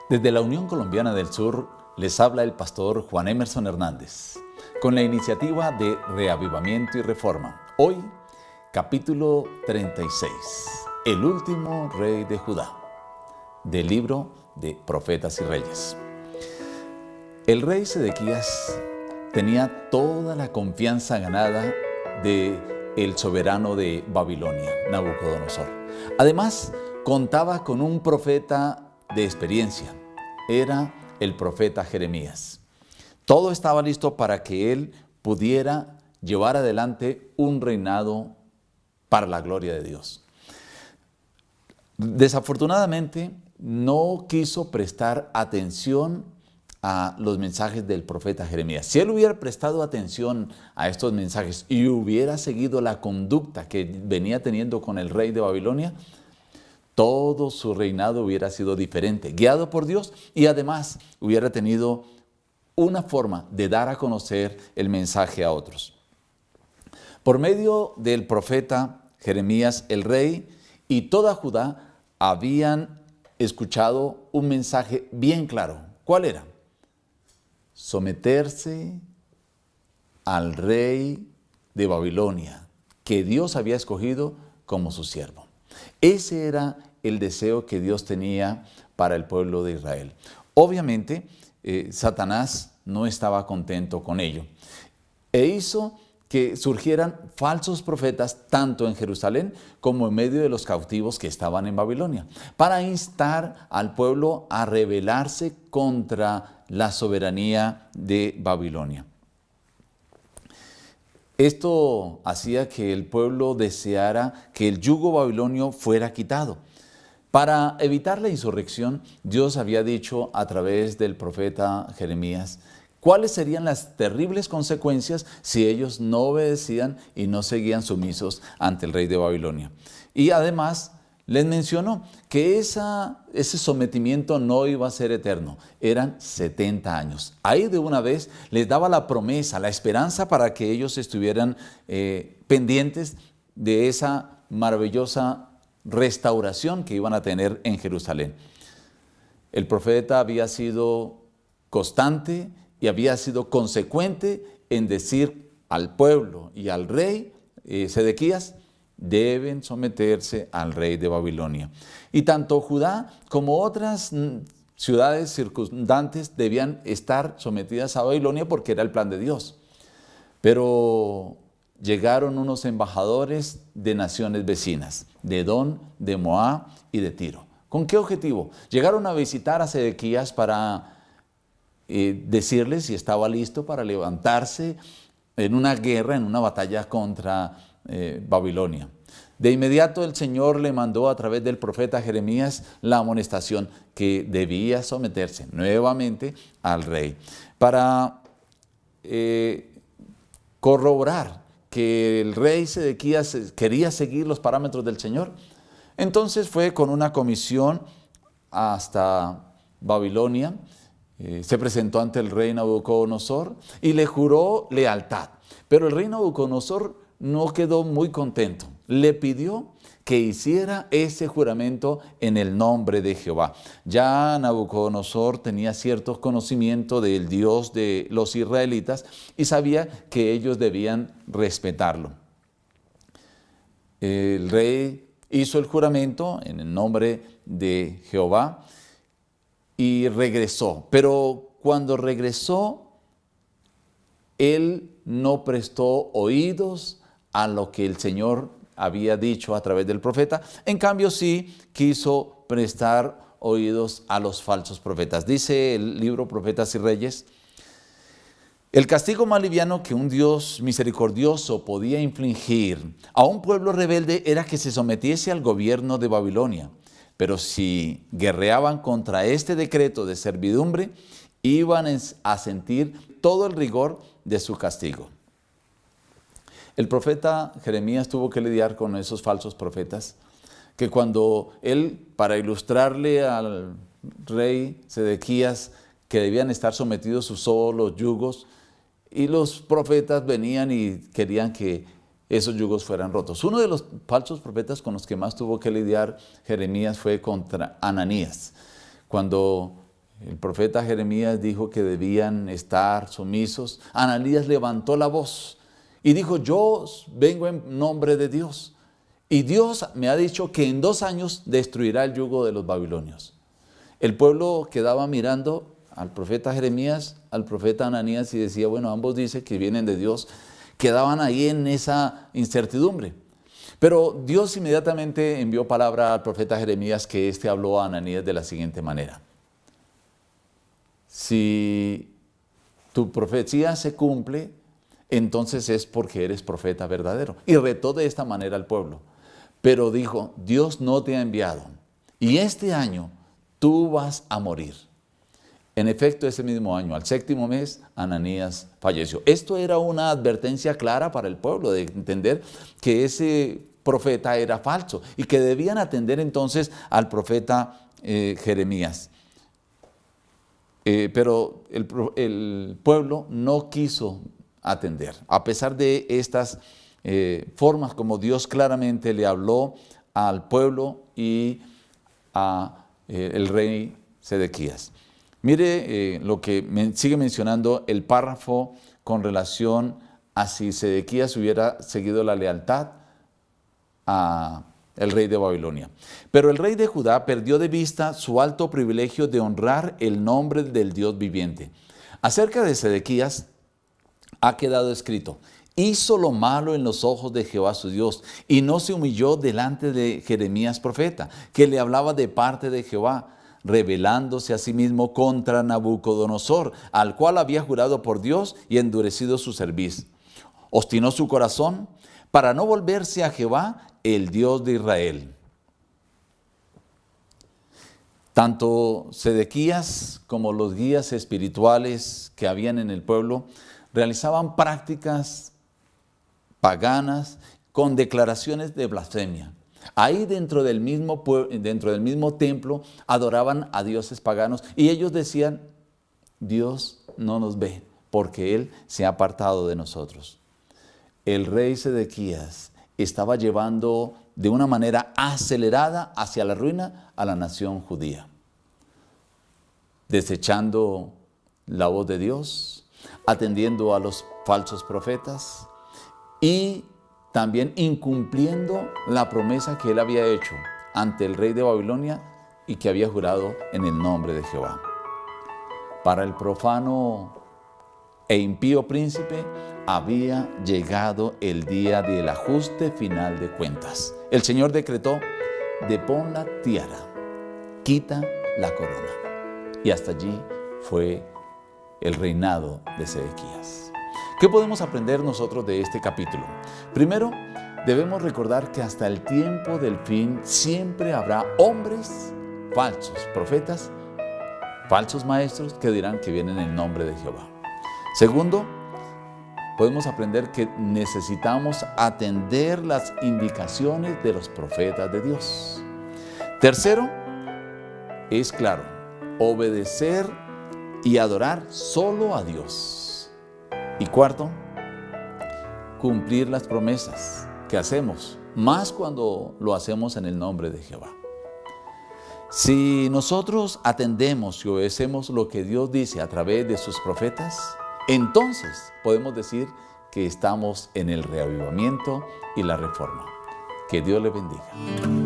Desde la Unión Colombiana del Sur les habla el pastor Juan Emerson Hernández con la iniciativa de Reavivamiento y Reforma. Hoy, capítulo 36, el último rey de Judá, del libro de Profetas y Reyes. El rey Sedequías tenía toda la confianza ganada del soberano de Babilonia, Nabucodonosor. Además, contaba con un profeta de experiencia. Era el profeta Jeremías. Todo estaba listo para que él pudiera llevar adelante un reinado para la gloria de Dios. Desafortunadamente, no quiso prestar atención a los mensajes del profeta Jeremías. Si él hubiera prestado atención a estos mensajes y hubiera seguido la conducta que venía teniendo con el rey de Babilonia, todo su reinado hubiera sido diferente, guiado por Dios, y además hubiera tenido una forma de dar a conocer el mensaje a otros. Por medio del profeta Jeremías, el rey y toda Judá habían escuchado un mensaje bien claro. ¿Cuál era? Someterse al rey de Babilonia, que Dios había escogido como su siervo. Ese era el deseo que Dios tenía para el pueblo de Israel. Obviamente, Satanás no estaba contento con ello e hizo que surgieran falsos profetas tanto en Jerusalén como en medio de los cautivos que estaban en Babilonia, para instar al pueblo a rebelarse contra la soberanía de Babilonia. Esto hacía que el pueblo deseara que el yugo babilonio fuera quitado. Para evitar la insurrección, Dios había dicho a través del profeta Jeremías cuáles serían las terribles consecuencias si ellos no obedecían y no seguían sumisos ante el rey de Babilonia. Y además les mencionó que ese sometimiento no iba a ser eterno, eran 70 años. Ahí de una vez les daba la promesa, la esperanza para que ellos estuvieran pendientes de esa maravillosa restauración que iban a tener en Jerusalén. El profeta había sido constante y había sido consecuente en decir al pueblo y al rey Sedequías: deben someterse al rey de Babilonia. Y tanto Judá como otras ciudades circundantes debían estar sometidas a Babilonia porque era el plan de Dios. Pero llegaron unos embajadores de naciones vecinas, de Edom, de Moab y de Tiro. ¿Con qué objetivo? Llegaron a visitar a Sedequías para decirle si estaba listo para levantarse en una guerra, en una batalla contra Babilonia. De inmediato el Señor le mandó a través del profeta Jeremías la amonestación que debía someterse nuevamente al rey. Para corroborar que el rey Sedequías quería seguir los parámetros del Señor, entonces fue con una comisión hasta Babilonia, se presentó ante el rey Nabucodonosor y le juró lealtad. Pero el rey Nabucodonosor no quedó muy contento. Le pidió que hiciera ese juramento en el nombre de Jehová. Ya Nabucodonosor tenía cierto conocimiento del Dios de los israelitas y sabía que ellos debían respetarlo. El rey hizo el juramento en el nombre de Jehová y regresó. Pero cuando regresó, él no prestó oídos a lo que el Señor había dicho a través del profeta. En cambio, sí quiso prestar oídos a los falsos profetas. Dice el libro Profetas y Reyes: el castigo más liviano que un Dios misericordioso podía infligir a un pueblo rebelde era que se sometiese al gobierno de Babilonia. Pero si guerreaban contra este decreto de servidumbre, iban a sentir todo el rigor de su castigo. El profeta Jeremías tuvo que lidiar con esos falsos profetas, que cuando él, para ilustrarle al rey Sedequías que debían estar sometidos sus solos yugos, y los profetas venían y querían que esos yugos fueran rotos. Uno de los falsos profetas con los que más tuvo que lidiar Jeremías fue contra Ananías. Cuando el profeta Jeremías dijo que debían estar sumisos, Ananías levantó la voz y dijo, yo vengo en nombre de Dios. Y Dios me ha dicho que en 2 años destruirá el yugo de los babilonios. El pueblo quedaba mirando al profeta Jeremías, al profeta Ananías y decía, bueno, ambos dicen que vienen de Dios. Quedaban ahí en esa incertidumbre. Pero Dios inmediatamente envió palabra al profeta Jeremías, que éste habló a Ananías de la siguiente manera. Si tu profecía se cumple, entonces es porque eres profeta verdadero. Y retó de esta manera al pueblo. Pero dijo, Dios no te ha enviado y este año tú vas a morir. En efecto, ese mismo año, al 7º mes, Ananías falleció. Esto era una advertencia clara para el pueblo de entender que ese profeta era falso y que debían atender entonces al profeta Jeremías. Pero el pueblo no quiso atender, a pesar de estas formas como Dios claramente le habló al pueblo y al rey Sedequías. Mire lo que sigue mencionando el párrafo con relación a si Sedequías hubiera seguido la lealtad al rey de Babilonia. Pero el rey de Judá perdió de vista su alto privilegio de honrar el nombre del Dios viviente. Acerca de Sedequías ha quedado escrito, hizo lo malo en los ojos de Jehová su Dios y no se humilló delante de Jeremías profeta, que le hablaba de parte de Jehová, rebelándose a sí mismo contra Nabucodonosor, al cual había jurado por Dios y endurecido su cerviz. Obstinó su corazón para no volverse a Jehová, el Dios de Israel. Tanto Sedequías como los guías espirituales que habían en el pueblo realizaban prácticas paganas con declaraciones de blasfemia. Ahí dentro del mismo templo adoraban a dioses paganos y ellos decían, Dios no nos ve porque Él se ha apartado de nosotros. El rey Sedequías estaba llevando de una manera acelerada hacia la ruina a la nación judía, desechando la voz de Dios, atendiendo a los falsos profetas y también incumpliendo la promesa que él había hecho ante el rey de Babilonia y que había jurado en el nombre de Jehová. Para el profano e impío príncipe había llegado el día del ajuste final de cuentas. El Señor decretó, depón la tiara, quita la corona. Y hasta allí fue el reinado de Sedequías. ¿Qué podemos aprender nosotros de este capítulo? Primero, debemos recordar que hasta el tiempo del fin siempre habrá hombres falsos, profetas, falsos maestros que dirán que vienen en el nombre de Jehová. Segundo, podemos aprender que necesitamos atender las indicaciones de los profetas de Dios. Tercero, es claro, obedecer y adorar solo a Dios. Y cuarto, cumplir las promesas que hacemos, más cuando lo hacemos en el nombre de Jehová. Si nosotros atendemos y obedecemos lo que Dios dice a través de sus profetas, entonces podemos decir que estamos en el reavivamiento y la reforma. Que Dios le bendiga.